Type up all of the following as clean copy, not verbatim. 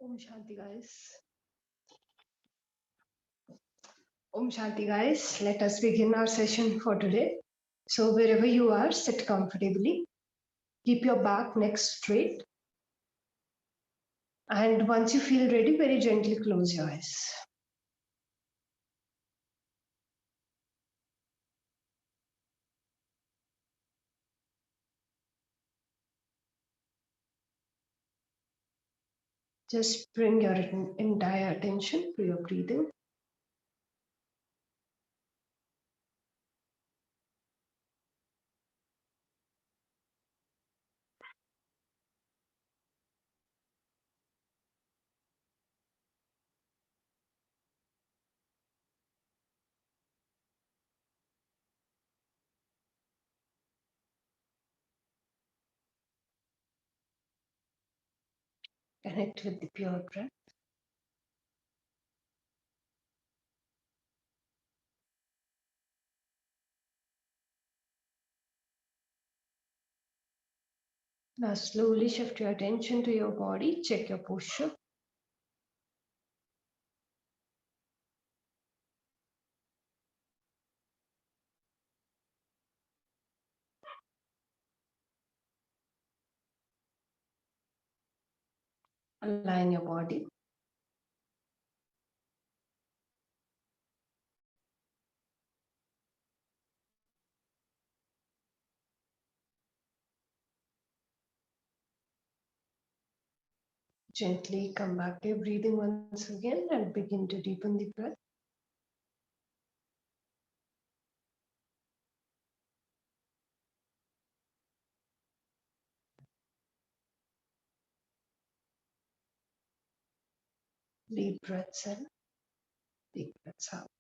Om Shanti guys. Om Shanti guys. Let us begin our session for today. So wherever you are, sit comfortably. Keep your back neck straight. And once you feel ready, very gently close your eyes. Just bring your entire attention to your breathing. Connect with the pure breath. Now slowly shift your attention to your body. Check your posture. Align your body. Gently come back to your breathing once again and begin to deepen the breath. Deep breaths in, deep breaths out.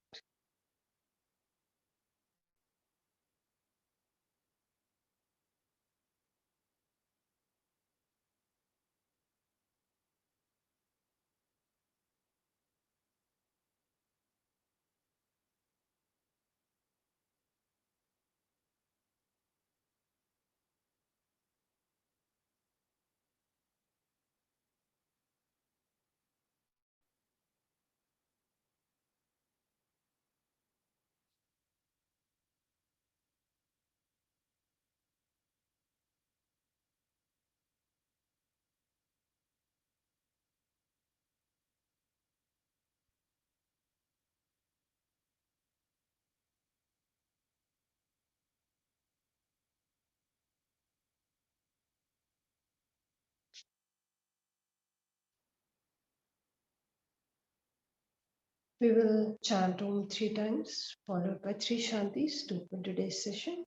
We will chant Om 3 times, followed by 3 Shantis to open today's session.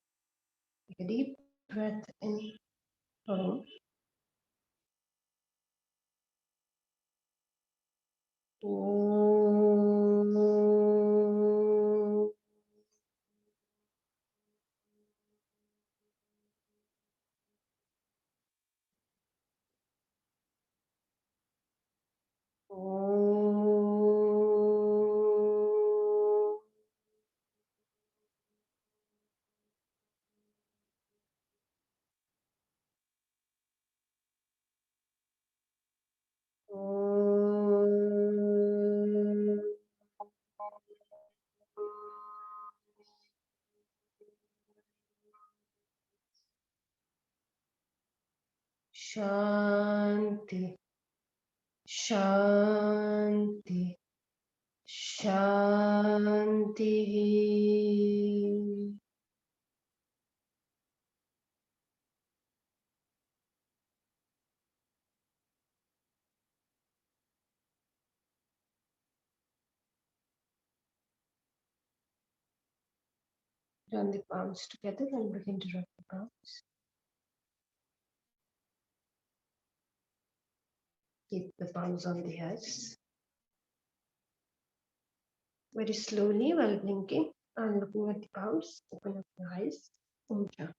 Take a deep breath in for Om. Om. Om. Om. Shanti, Shanti, Shanti. Turn the palms together and begin to rub the palms. Keep the palms on the eyes. Very slowly, while blinking and looking at the palms, open up your eyes. Om Shanti.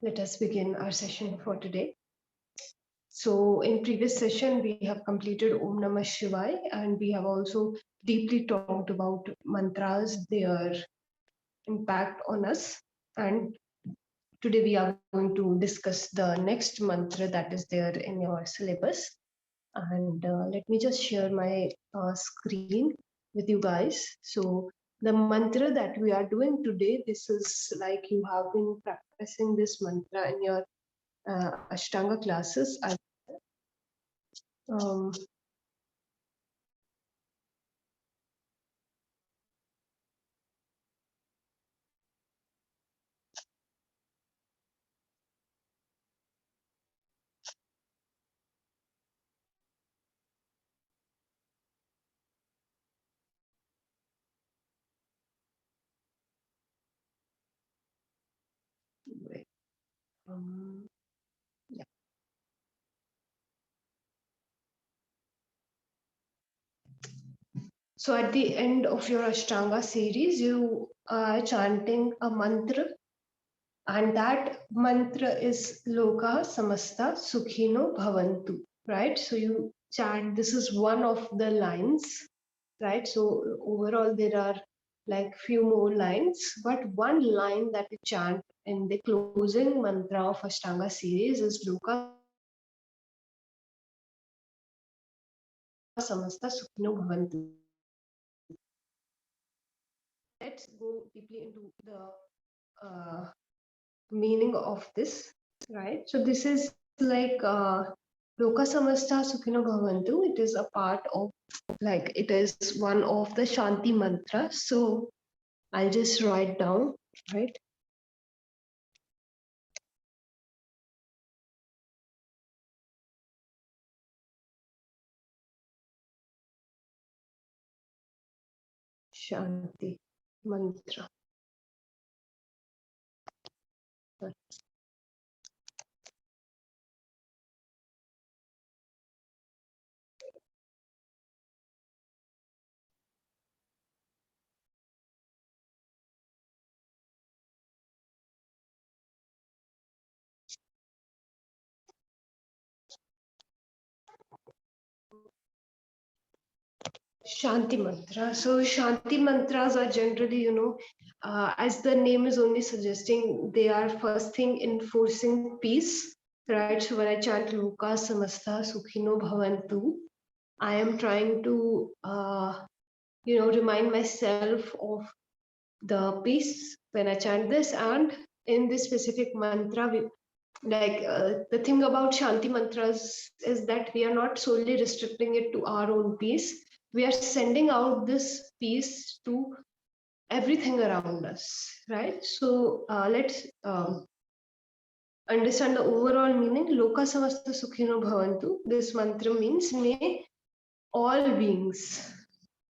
Let us begin our session for today. So in previous session, we have completed Om Namah Shivaya, and we have also deeply talked about mantras, their impact on us, and today we are going to discuss the next mantra that is there in your syllabus. And let me just share my screen with you guys. So the mantra that we are doing today, this is like you have been practicing this mantra in your Ashtanga classes. Um, wait, yeah. So at the end of your Ashtanga series, you are chanting a mantra, and that mantra is Loka Samasta Sukhino Bhavantu, right? So you chant, this is one of the lines, right? So overall, there are like few more lines, but one line that you chant in the closing mantra of Ashtanga series is Loka Samasta Sukhino Bhavantu. Let's go deeply into the meaning of this, right? So this is like Loka Samasta Sukhino Bhavantu. It is a part of, like, it is one of the Shanti mantras. So I'll just write down, right? Shanti mantra. Shanti mantra. So Shanti mantras are generally, as the name is only suggesting, they are first thing enforcing peace, right? So when I chant Loka Samasta Sukhino Bhavantu, I am trying to, remind myself of the peace when I chant this. And in this specific mantra, the thing about Shanti mantras is that we are not solely restricting it to our own peace. We are sending out this peace to everything around us, right? So let's understand the overall meaning. Loka samasta sukhino bhavantu. This mantra means may all beings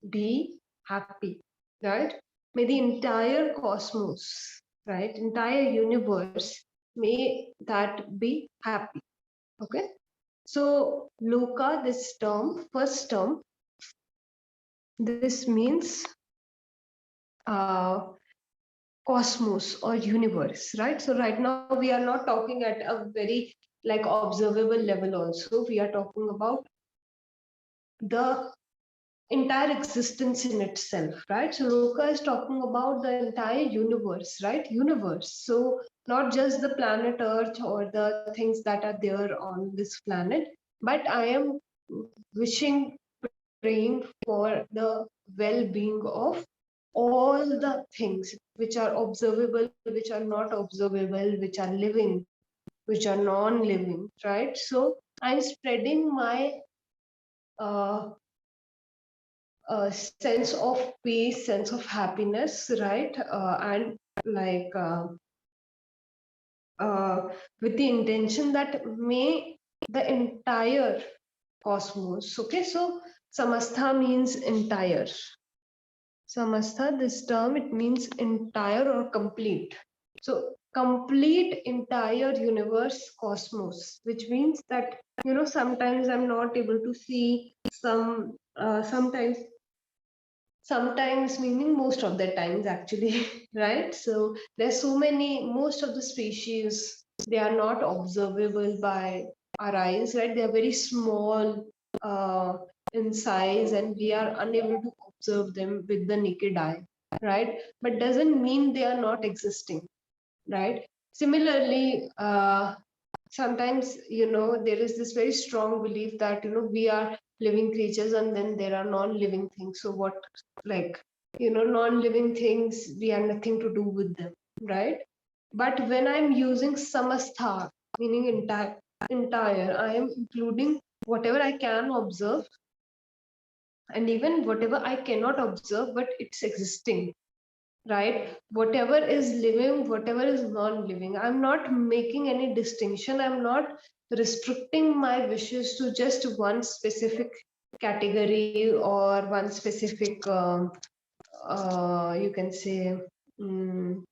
be happy, right? May the entire cosmos, right, entire universe, may that be happy. Okay. So Loka, this term, first term, this means uh, cosmos or universe, right? So right now we are not talking at a very like observable level also. We are talking about the entire existence in itself, right? So Loka is talking about the entire universe, right? Universe. So not just the planet Earth or the things that are there on this planet, but I am wishing, praying for the well-being of all the things which are observable, which are not observable, which are living, which are non-living, right? So I'm spreading my uh, sense of peace, sense of happiness, right? And like with the intention that may the entire cosmos, okay? So samastha means entire. Samastha, this term, it means entire or complete. So complete entire universe, cosmos, which means that, sometimes I'm not able to see sometimes meaning most of the times actually, right? So there's so many, most of the species, they are not observable by our eyes, right? They are very small in size and we are unable to observe them with the naked eye, right? But doesn't mean they are not existing, right? Similarly, sometimes, there is this very strong belief that, we are living creatures and then there are non-living things. So what, like, non-living things, we have nothing to do with them, right? But when I'm using samastha, meaning entire, I am including whatever I can observe and even whatever I cannot observe, but it's existing, right? Whatever is living, whatever is non-living. I'm not making any distinction. I'm not restricting my wishes to just one specific category or one specific, you can say, mm,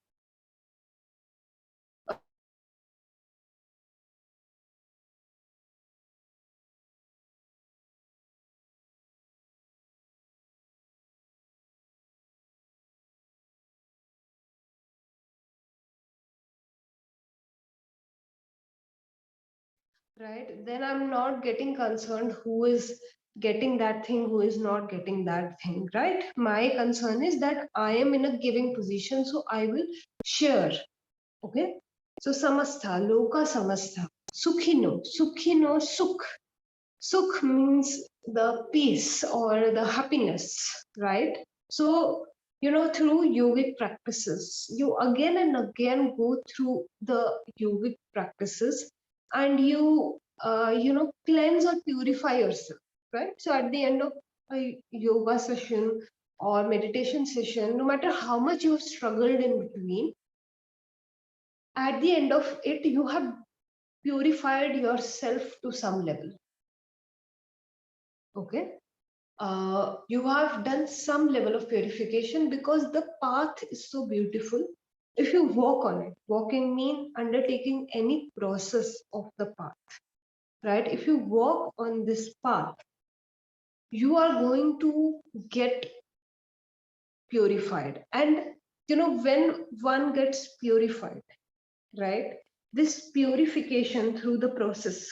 right? Then I'm not getting concerned who is getting that thing, who is not getting that thing, right? My concern is that I am in a giving position, so I will share. Okay. So samastha, loka samastha, sukhino, sukh. Sukh means the peace or the happiness, right? So, through yogic practices, you again and again go through the yogic practices and you, cleanse or purify yourself, right? So at the end of a yoga session or meditation session, no matter how much you've struggled in between, at the end of it, you have purified yourself to some level. Okay. You have done some level of purification because the path is so beautiful. If you walk on it, walking means undertaking any process of the path, right? If you walk on this path, you are going to get purified. And, when one gets purified, right? This purification through the process,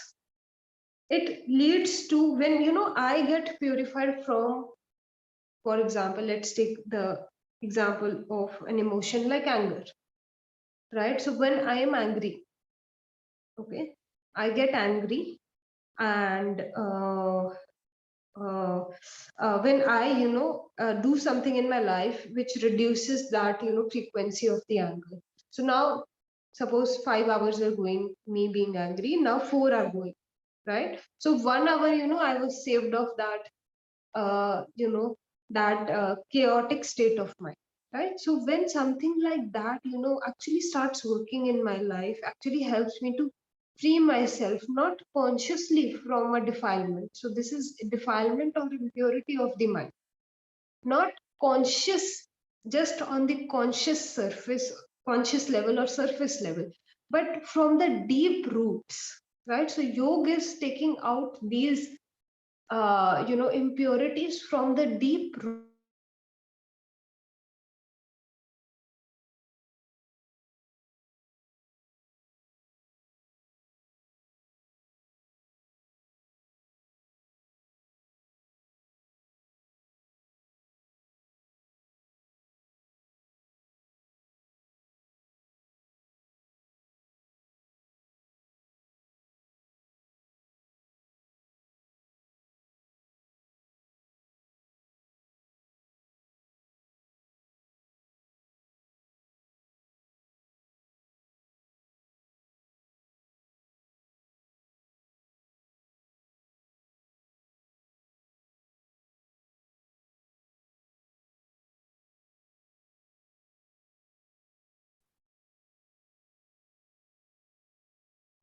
it leads to when, I get purified from, for example, let's take the example of an emotion like anger, right? So when I am angry, okay, I get angry and uh, when I, do something in my life which reduces that, frequency of the anger. So now, suppose 5 hours are going, me being angry, now 4 are going, right? So 1 hour, I was saved of that, that chaotic state of mind, right? So when something like that, actually starts working in my life, actually helps me to free myself, not consciously from a defilement. So this is defilement or impurity of the mind, not conscious, just on the conscious surface, conscious level or surface level, but from the deep roots, right? So yoga is taking out these impurities from the deep root.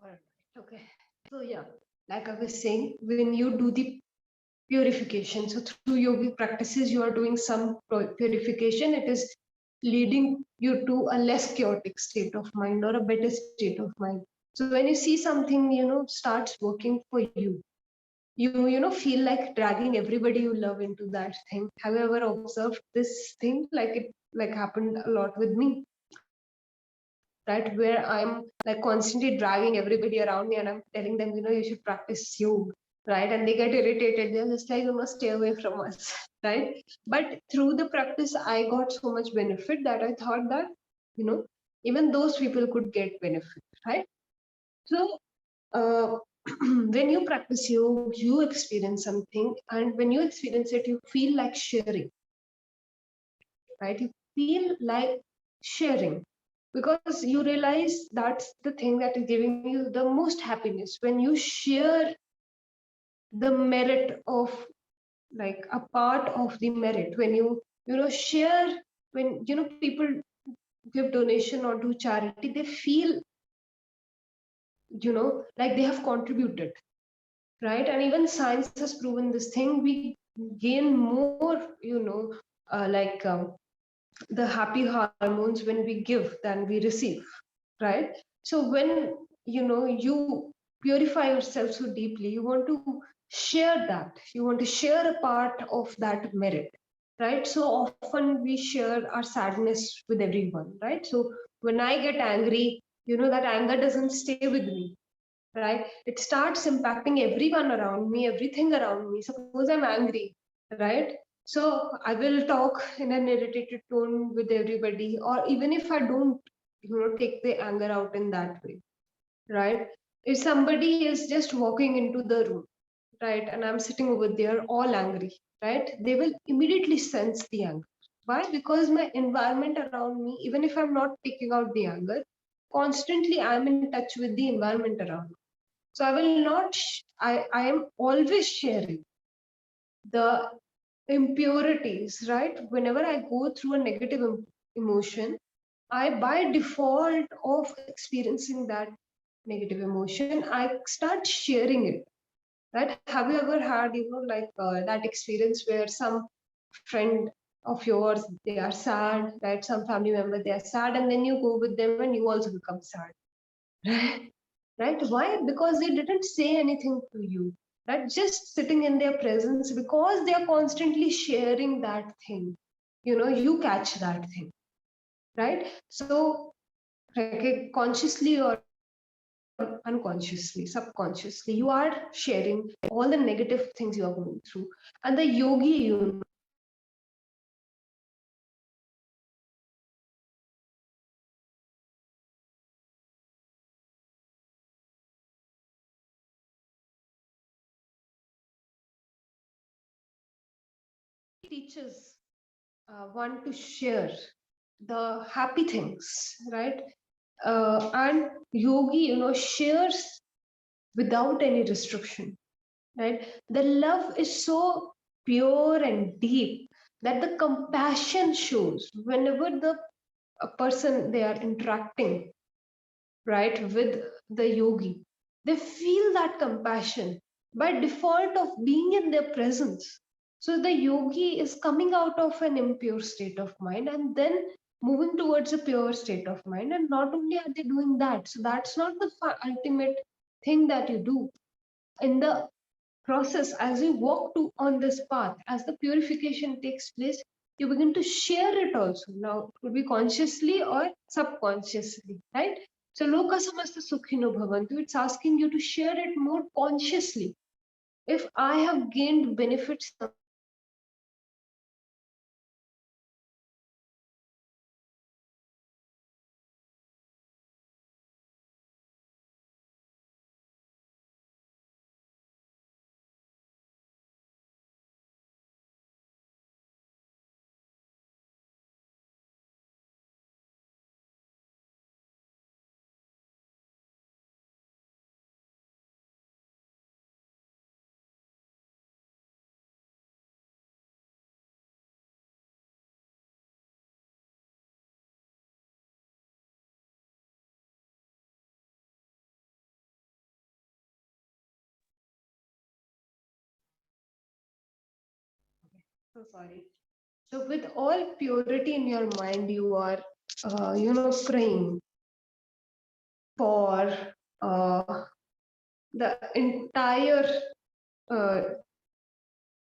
All right. Okay. So yeah, like I was saying, when you do the purification, so through yogic practices, you are doing some purification. It is leading you to a less chaotic state of mind or a better state of mind. So when you see something, starts working for you, you feel like dragging everybody you love into that thing. Have you ever observed this thing? Like it like happened a lot with me, right? Where I'm like constantly dragging everybody around me and I'm telling them, you should practice yoga, right? And they get irritated. They're just like, stay away from us, right? But through the practice, I got so much benefit that I thought that, you know, even those people could get benefit, right? So when you practice yoga, you experience something, and when you experience it, you feel like sharing, right? You feel like sharing because you realize that's the thing that is giving you the most happiness when you share the merit of, like, a part of the merit, when you know share, when people give donation or do charity, they feel like they have contributed, right? And even science has proven this thing. We gain more, the happy hormones when we give than we receive, right? So when you purify yourself so deeply, you want to share that, you want to share a part of that merit, right? So often we share our sadness with everyone, right? So when I get angry, that anger doesn't stay with me, right? It starts impacting everyone around me, everything around me. Suppose I'm angry, right? So I will talk in an irritated tone with everybody, or even if I don't take the anger out in that way, right? If somebody is just walking into the room, right, and I'm sitting over there all angry, right, they will immediately sense the anger. Why? Because my environment around me, even if I'm not taking out the anger, constantly I'm in touch with the environment around. So I will not, I am always sharing the impurities, right? Whenever I go through a negative emotion, I by default of experiencing that negative emotion, I start sharing it, right? Have you ever had, that experience where some friend of yours, they are sad, right? Some family member, they are sad, and then you go with them and you also become sad, right? Right? Why? Because they didn't say anything to you, right? Just sitting in their presence, because they are constantly sharing that thing, you catch that thing, right? So, like, consciously or unconsciously, subconsciously, you are sharing all the negative things you are going through. And the yogi, teaches one to share the happy things, right? And yogi, shares without any restriction, right? The love is so pure and deep that the compassion shows whenever the a person they are interacting, right, with the yogi. They feel that compassion by default of being in their presence. So the yogi is coming out of an impure state of mind and then moving towards a pure state of mind. And not only are they doing that, so that's not the ultimate thing that you do. In the process, as you walk to on this path, as the purification takes place, you begin to share it also. Now it could be consciously or subconsciously, right? So loka samasta sukhino bhavantu, it's asking you to share it more consciously. If I have gained benefits, so sorry. So with all purity in your mind, you are, praying for the entire uh,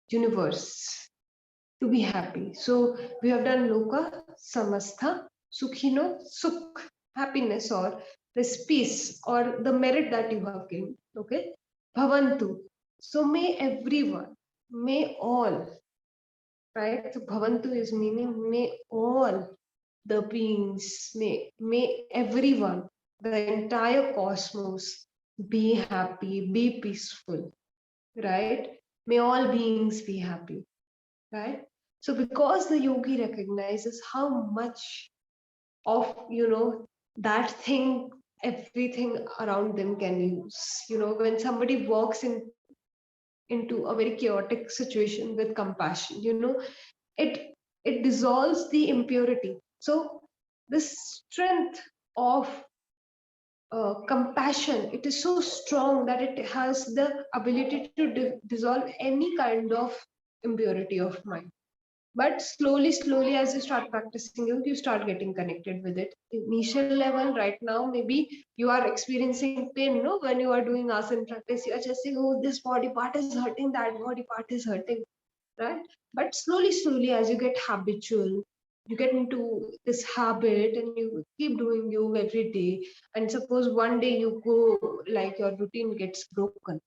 universe to be happy. So we have done loka, samastha, sukhino, sukh, happiness or this peace or the merit that you have gained. Okay, bhavantu. So may everyone, may all, right? So bhavantu is meaning may all. the beings, may everyone, the entire cosmos be happy, be peaceful, right? May all beings be happy, right? So because the yogi recognizes how much of, that thing, everything around them can use. When somebody walks into a very chaotic situation with compassion, it it dissolves the impurity. So the strength of compassion, it is so strong that it has the ability to dissolve any kind of impurity of mind. But slowly as you start practicing, you start getting connected with it. Initial level, right now, maybe you are experiencing pain, when you are doing asana practice, you are just saying, oh, this body part is hurting, that body part is hurting, right? But slowly as you get habitual, you get into this habit and you keep doing you every day. And suppose one day you go, like your routine gets broken,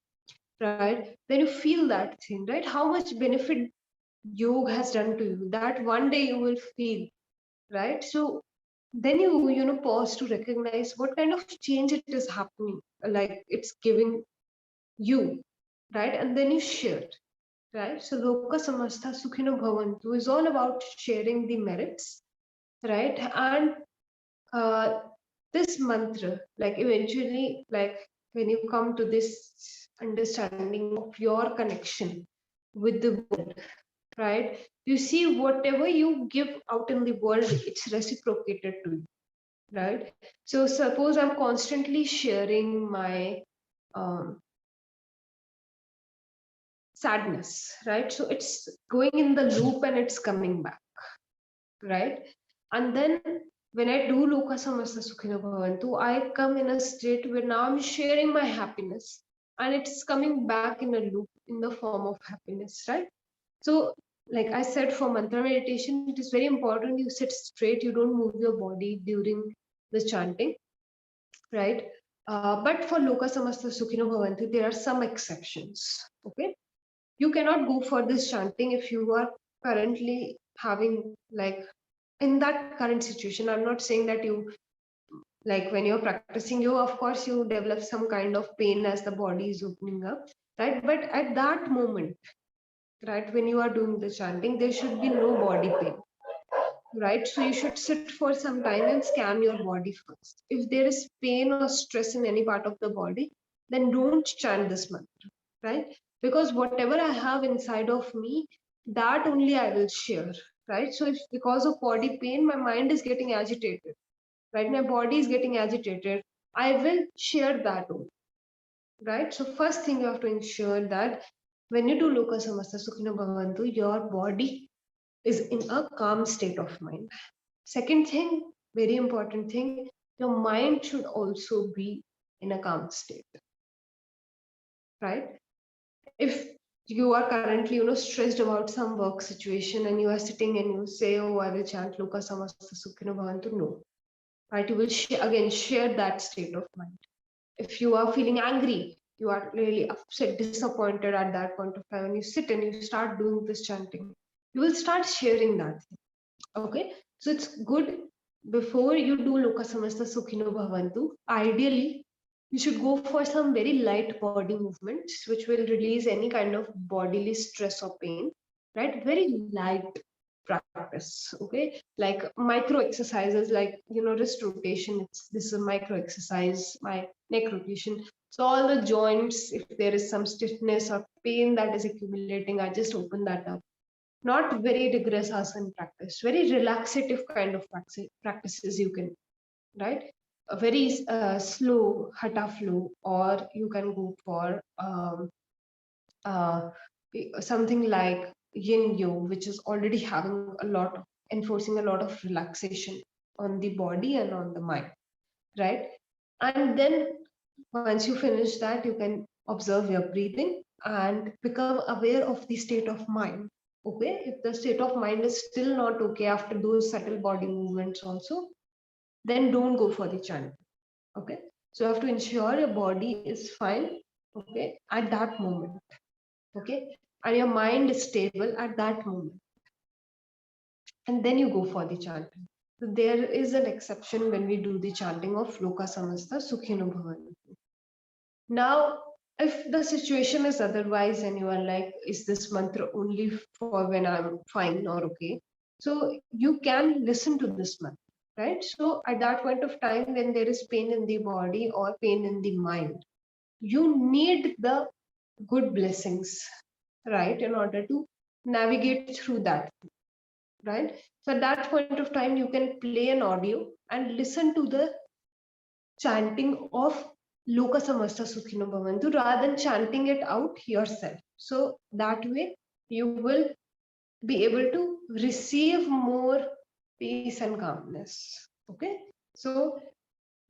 right? Then you feel that thing, right? How much benefit yoga has done to you, that one day you will feel, right? So then you pause to recognize what kind of change it is happening, like it's giving you, right? And then you share, right? So Loka Samastha Sukhino Bhavantu is all about sharing the merits, right? And uh, this mantra, like eventually, like when you come to this understanding of your connection with the world, right? You see, whatever you give out in the world, it's reciprocated to you, right? So suppose I'm constantly sharing my um, sadness, right? So it's going in the loop and it's coming back, right? And then when I do Loka Samasta Sukhino Bhavantu, I come in a state where now I'm sharing my happiness and it's coming back in a loop in the form of happiness, right? So, like I said, for mantra meditation, it is very important you sit straight, you don't move your body during the chanting, right? But for Loka Samasta Sukhino Bhavantu, there are some exceptions, okay? You cannot go for this chanting if you are currently having, like, in that current situation. I'm not saying that you, like, when you're practicing, you, of course, you develop some kind of pain as the body is opening up, right? But at that moment, right, when you are doing the chanting, there should be no body pain, right? So you should sit for some time and scan your body first. If there is pain or stress in any part of the body, then don't chant this mantra, right? Because whatever I have inside of me, that only I will share, right? So if because of body pain, my mind is getting agitated, right? My body is getting agitated, I will share that only, right? So first thing you have to ensure that when you do Loka Samasta Sukhino Bhavantu, your body is in a calm state of mind. Second thing, very important thing, your mind should also be in a calm state, right? If you are currently, stressed about some work situation and you are sitting and you say, oh, I will chant Loka Samasta Sukhino Bhavantu, no, right? You will again share that state of mind. If you are feeling angry, you are really upset, disappointed at that point of time, and you sit and you start doing this chanting, you will start sharing that. Okay, so it's good, before you do Loka Samasta Sukhino Bhavantu, ideally you should go for some very light body movements which will release any kind of bodily stress or pain, right? Very light practice, okay? Like micro exercises, like, wrist rotation, this is a micro exercise, my neck rotation. So all the joints, if there is some stiffness or pain that is accumulating, I just open that up. Not very rigorous asana practice, very relaxative kind of practices you can, right? A very slow hatha flow, or you can go for uh, something like yin yoga, which is already having a lot of, enforcing a lot of relaxation on the body and on the mind, right? And then once you finish that, you can observe your breathing and become aware of the state of mind. Okay, if the state of mind is still not okay after those subtle body movements also, then don't go for the chant. Okay, so you have to ensure your body is fine, okay, at that moment. Okay, and your mind is stable at that moment, and then you go for the chanting. There is an exception when we do the chanting of Loka Samasta Sukhino Bhavantu. Now, if the situation is otherwise and you are like, is this mantra only for when I'm fine or okay? So you can listen to this mantra, right? So at that point of time, when there is pain in the body or pain in the mind, you need the good blessings, right, in order to navigate through that, right? So at that point of time, you can play an audio and listen to the chanting of Loka Samasta Sukhino Bhavantu rather than chanting it out yourself. So that way you will be able to receive more peace and calmness. Okay. So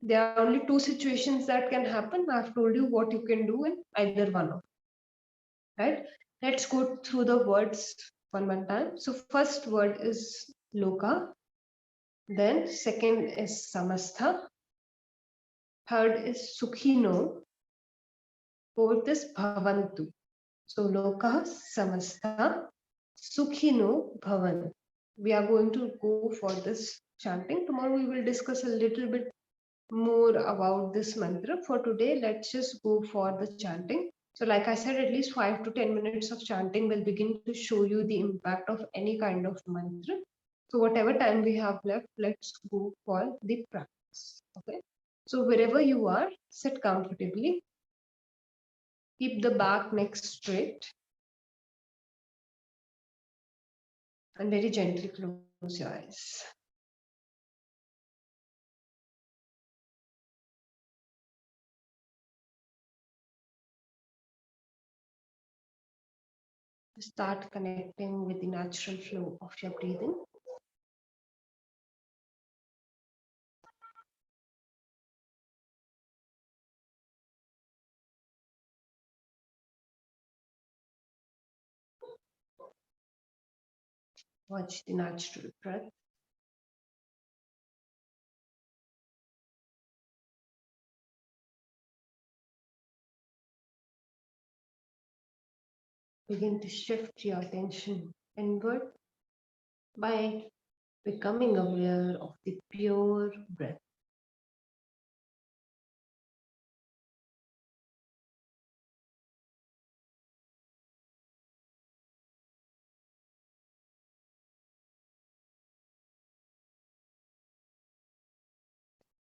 there are only two situations that can happen. I've told you what you can do in either one of, right? Let's go through the words one time. So first word is Loka, then second is Samastha, third is Sukhino, fourth is Bhavantu. So Loka Samastha Sukhino Bhavan. We are going to go for this chanting. Tomorrow we will discuss a little bit more about this mantra. For today, let's just go for the chanting. So like I said, at least 5 to 10 minutes of chanting will begin to show you the impact of any kind of mantra. So whatever time we have left, let's go for the practice. Okay. So wherever you are, sit comfortably. Keep the back neck straight and very gently close your eyes. Start connecting with the natural flow of your breathing. Watch the natural breath. Begin to shift your attention inward by becoming aware of the pure breath.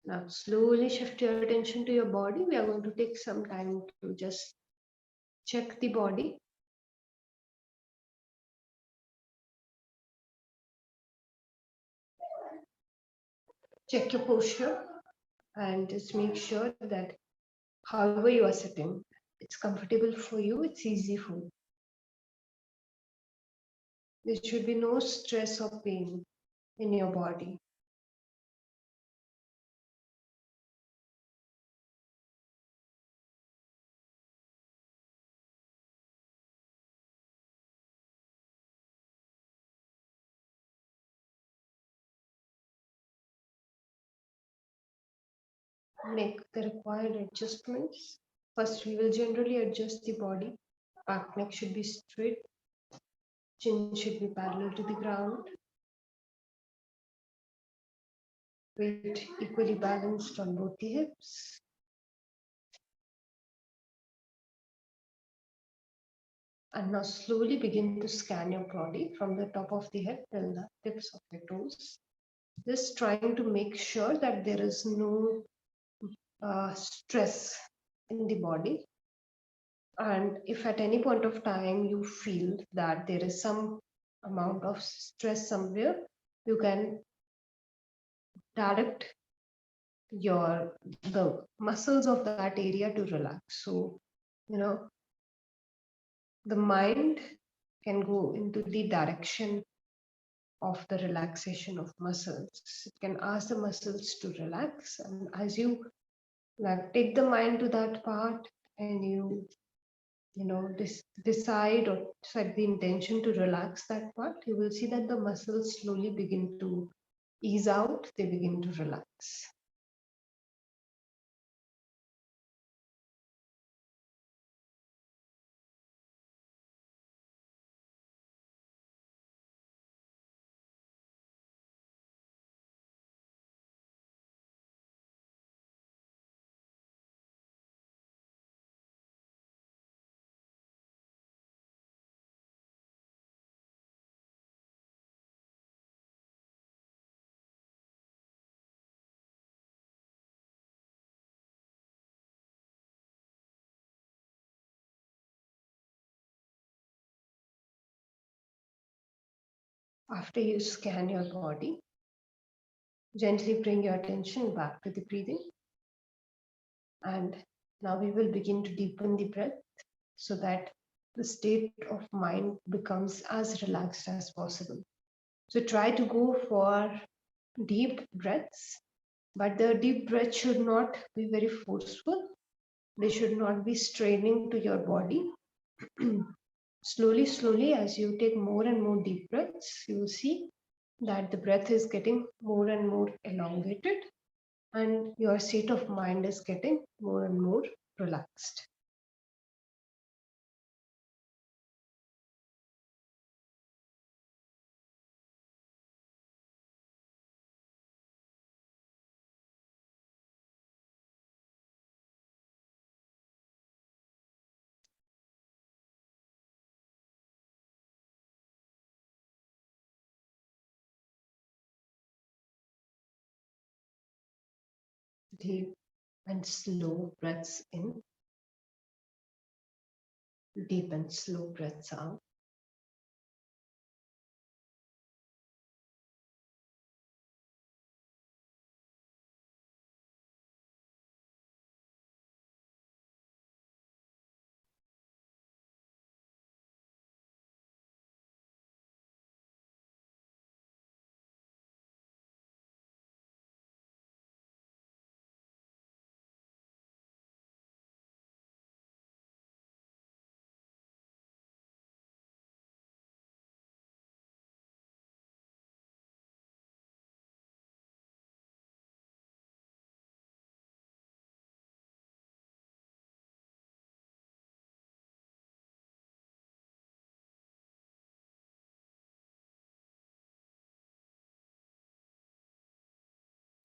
Now slowly shift your attention to your body. We are going to take some time to just check the body. Check your posture and just make sure that however you are sitting, it's comfortable for you, it's easy for you. There should be no stress or pain in your body. Make the required adjustments. First, we will generally adjust the body. Back neck should be straight. Chin should be parallel to the ground. Weight equally balanced on both the hips. And now slowly begin to scan your body from the top of the head till the tips of your toes. Just trying to make sure that there is no stress in the body. And if at any point of time you feel that there is some amount of stress somewhere, you can direct the muscles of that area to relax. So, the mind can go into the direction of the relaxation of muscles. It can ask the muscles to relax, and as you take the mind to that part and you decide or set the intention to relax that part, you will see that the muscles slowly begin to ease out, they begin to relax. After you scan your body, gently bring your attention back to the breathing. And now we will begin to deepen the breath so that the state of mind becomes as relaxed as possible. So try to go for deep breaths, but the deep breath should not be very forceful. They should not be straining to your body. Slowly, as you take more and more deep breaths, you will see that the breath is getting more and more elongated and your state of mind is getting more and more relaxed. Deep and slow breaths in, deep and slow breaths out.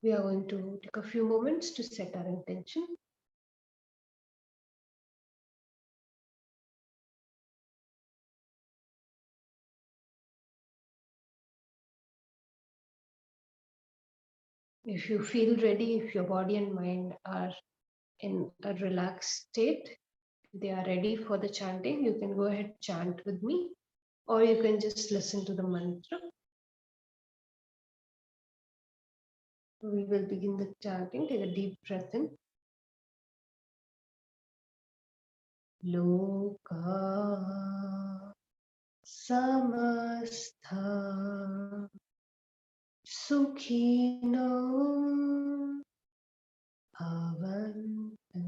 We are going to take a few moments to set our intention. If you feel ready, if your body and mind are in a relaxed state, they are ready for the chanting, you can go ahead chant with me, or you can just listen to the mantra. We will begin the chanting. Take a deep breath in. Loka samastha sukhino bhavantu.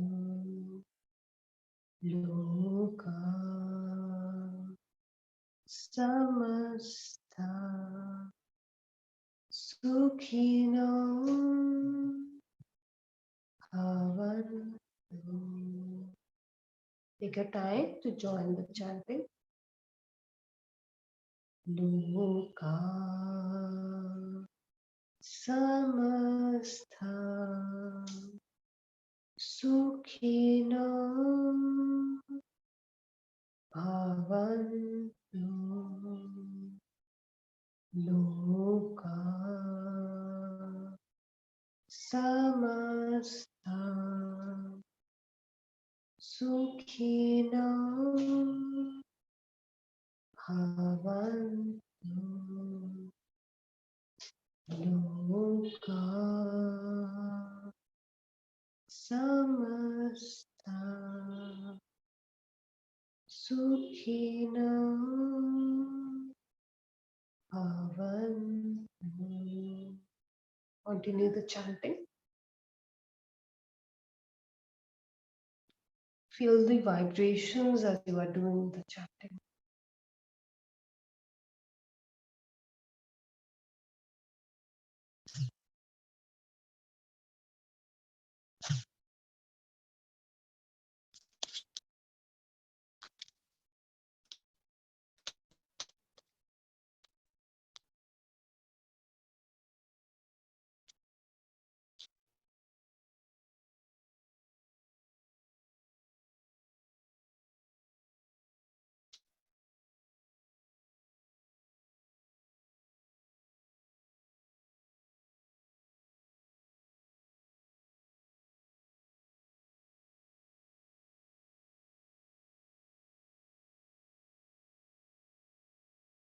Loka samastha sukhino bhavantu. Take a time to join the chanting. Loka samastha sukhino bhavantu. Loka samastha sukhino bhavantu. Loka samastha sukhino bhavantu. Continue the chanting. Feel the vibrations as you are doing the chanting.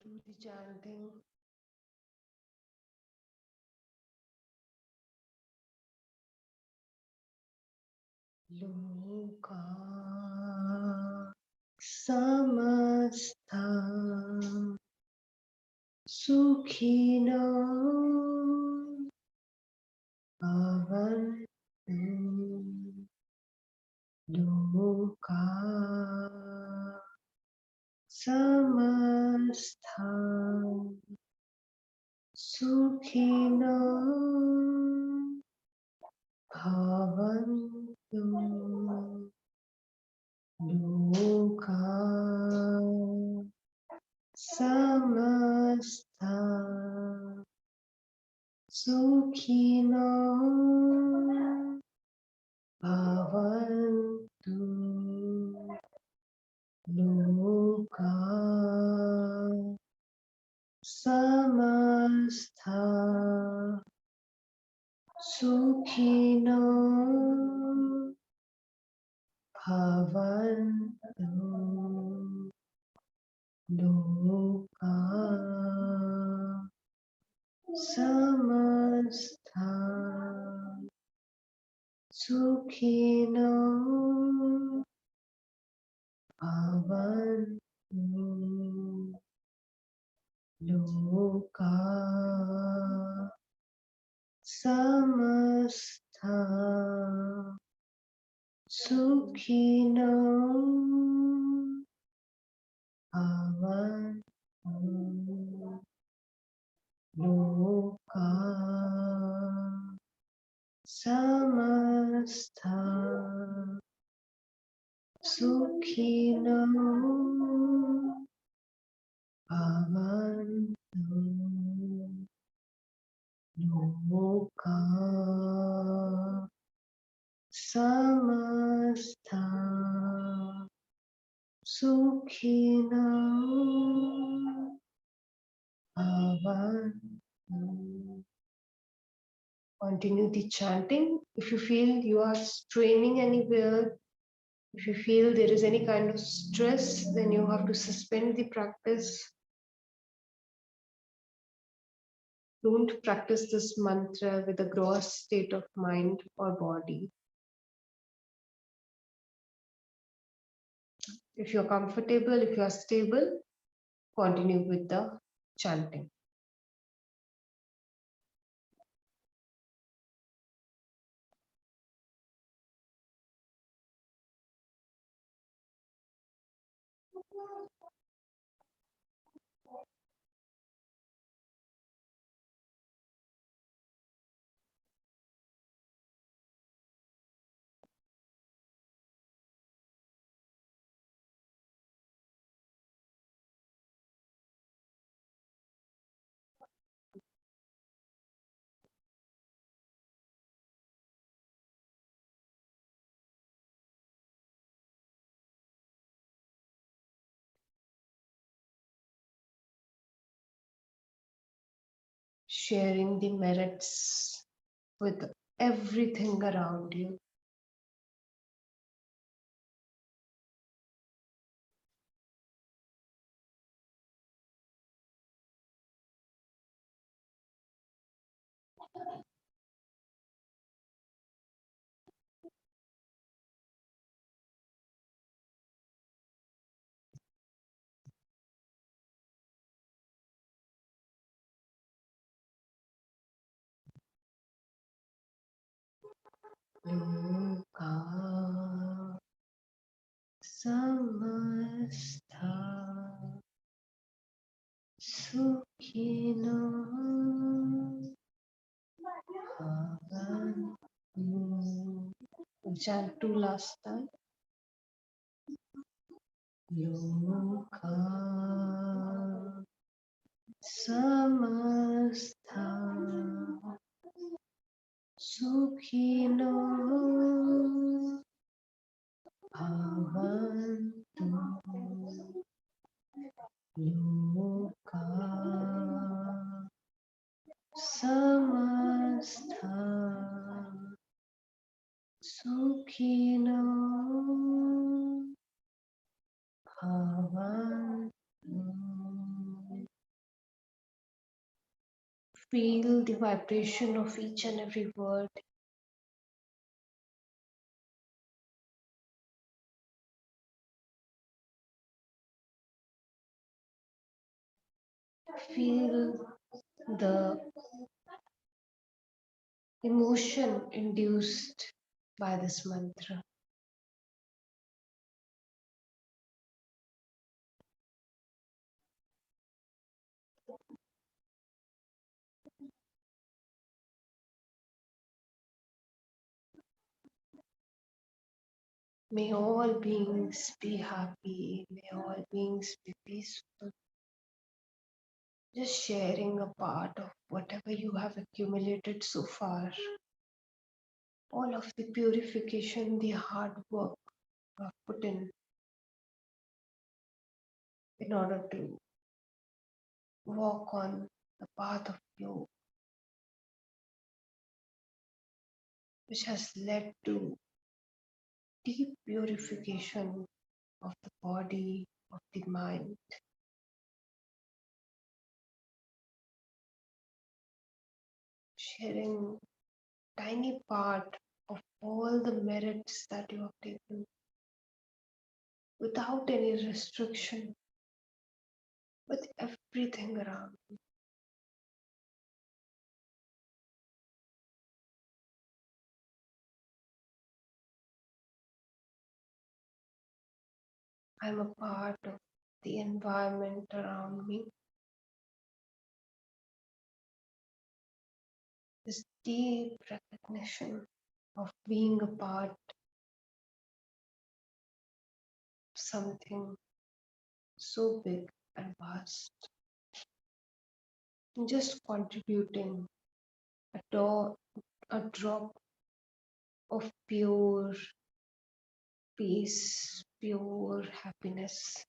Do the chanting लोका समस्ता सुखिनो भवन्तु लोका समस्ता सुखिनो भवन्तु लोका समस्ता सुखिनो भवन्तु लोका समस्ता सुखिनो भवन्तु लोका समस्ता सुखिनो भवन्तु लोका समस्ता सुखिनो भवन्तु लोका समस्ता सुखिनो भवन्तु लोका समस्ता सुखिनो भवन्तु. Continue the chanting. If you feel you are straining anywhere, if you feel there is any kind of stress, then you have to suspend the practice. Don't practice this mantra with a gross state of mind or body. If you're comfortable, if you are stable, continue with the chanting. Sharing the merits with everything around you. लोका समस्ता सुखिनो भवन्तु. Chant two last time. लोका समस्ता सुखिनो भवन्तु लोका समस्ता सुखिनो भवन्तु. Feel the vibration of each and every word. Feel the emotion induced by this mantra. May all beings be happy. May all beings be peaceful. Just sharing a part of whatever you have accumulated so far. All of the purification, the hard work you have put in order to walk on the path of yoga, which has led to deep purification of the body, of the mind, sharing tiny part of all the merits that you have taken without any restriction, with everything around. I'm a part of the environment around me. This deep recognition of being a part of something so big and vast, and just contributing a drop of pure peace, pure happiness.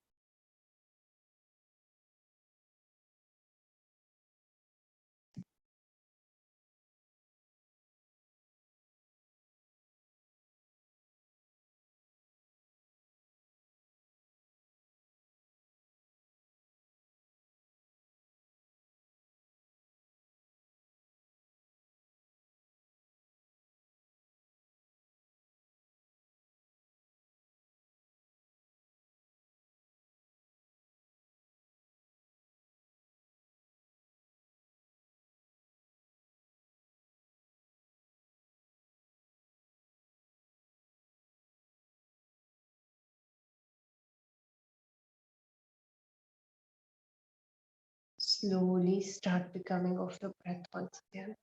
Slowly start becoming of your breath once again.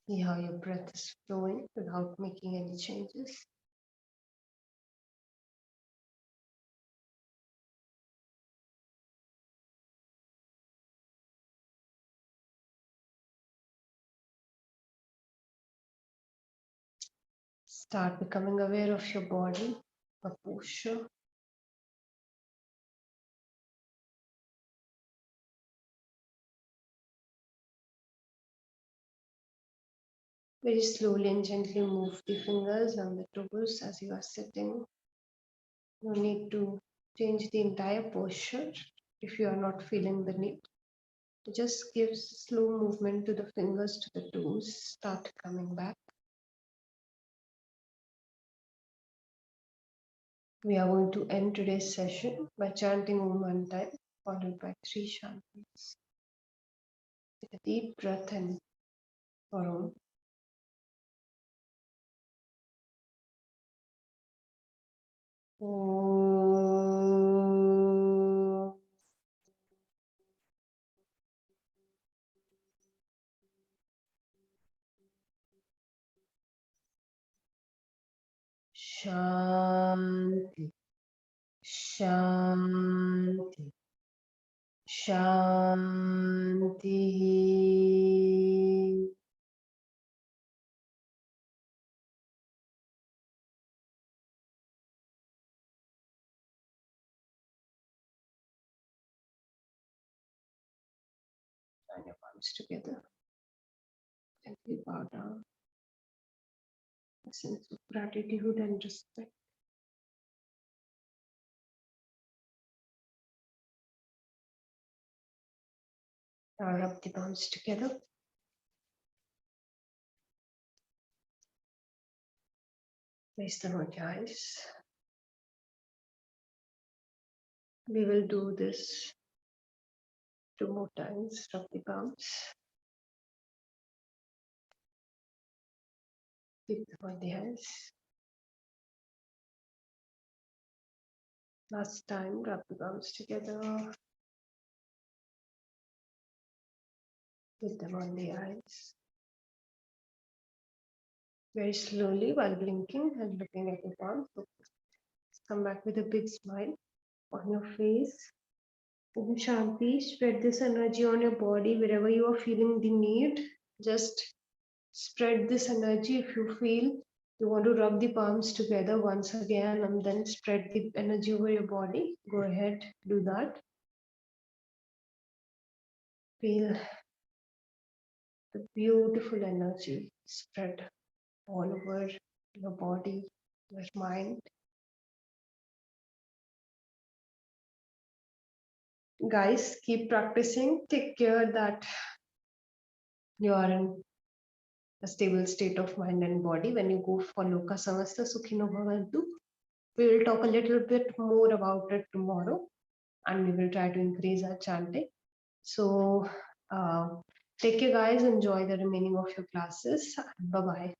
See how your breath is flowing without making any changes. Start becoming aware of your body, your posture. Very slowly and gently move the fingers and the toes as you are sitting. No need to change the entire posture if you are not feeling the need. Just give slow movement to the fingers to the toes. Start coming back. We are going to end today's session by chanting Om one time, followed by three shantis. Take a deep breath in for Om. Om. Shanti, Shanti, Shanti. Join your palms together. Gently bow down. A sense of gratitude and respect. Now rub the palms together. Place them on your eyes. We will do this 2 more times. Rub the palms. Keep them on the eyes. Last time, rub the palms together. Put them on the eyes. Very slowly while blinking and looking at your palms. Come back with a big smile on your face. Om Shanti, spread this energy on your body wherever you are feeling the need. Just spread this energy. If you feel you want to rub the palms together once again and then spread the energy over your body, go ahead, do that. Feel the beautiful energy spread all over your body, your mind. Guys, keep practicing. Take care that you are in a stable state of mind and body when you go for Loka Samasta Sukhino Bhavantu. We will talk a little bit more about it tomorrow and we will try to increase our chanting. So take care guys, enjoy the remaining of your classes. Bye-bye.